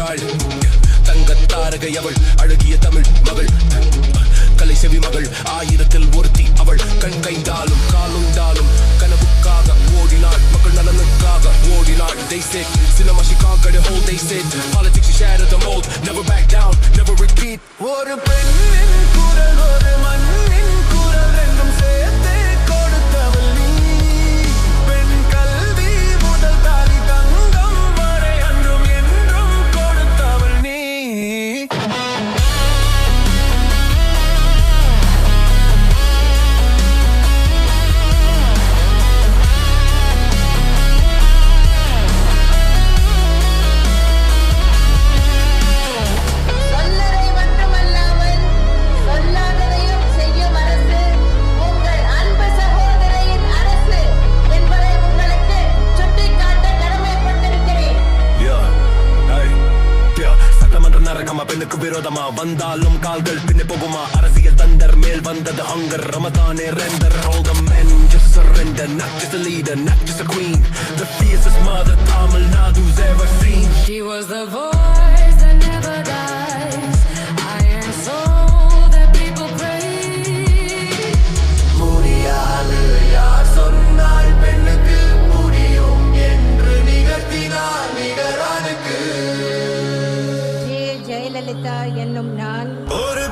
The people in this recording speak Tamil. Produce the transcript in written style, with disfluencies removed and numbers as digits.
ஓடினாள். தங்கத்தாரகை அவள், அழகிய தமிழ் மகள், கலை செவி மகள், ஆயிரத்தில் ஒருத்தி அவள். கண் கைந்தாலும் காலுண்டாலும் கனவுக்காக ஓடினாள், மக்கள் நலனுக்காக ஓடினாள். They said cinema she conquered the whole. They said politics she shattered the mold. Never back down, never repeat. ஒரு பெண்ணின் குரல், ஒரு மண்ணின் குரல், ரெண்டும் சேர்த்து கொடுத்தவள் நீ. பெண் கல்வி முதல் தாலி தங்கம் வரை அன்றும் என்றும் கொடுத்தவள் நீ. பெண்ணுக்கு விரோதமா வந்தாலும் கால்கள் பின்னே போகுமா? அரசியல் தண்டர் மேல் வந்தது ஹங்கர். ரமதானே render. All the men just surrender, not just a leader, not just a queen, the fiercest mother Tamil Nadu's ever seen. She was the voice that never dies, iron soul that people praise. முடியாது யார் சொன்னால் பெண்ணுக்கு முடியும் என்று நிகழ்த்தினார் நிகரானுக்கு. ஜெயலலிதா என்னும் நான் ஒரு